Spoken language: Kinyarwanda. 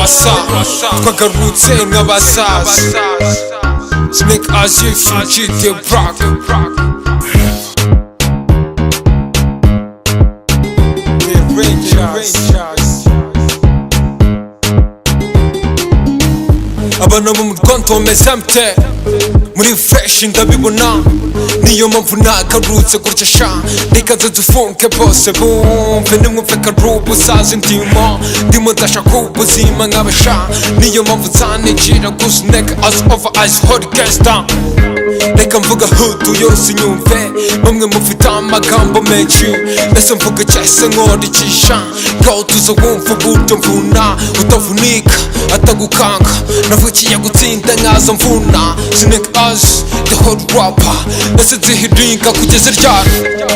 rasa twagarutse nk'abasaza Snake as if you cheat the rock abana bo mu Rwanda bameze mte muri fresh ndabibona niyo mpamvu nagarutse gutya sha reka nze dufunke bose bumve nimwumve karubu sazi ndimo ndashaka ubuzima nk'abasha niyo mpamvu nzanijira gusa Snake as over as hot gangsta reka mvuga hutu yose inyumve bamwe mufite amagambo menshi ese mvuga cyese nkorikisha ngaho tuza wumva uburyo mvuna utavunika atagukanga navukiye gutsinda nkaza mvuna Snake as the hot rapper ese nzihiringa kugeza ryari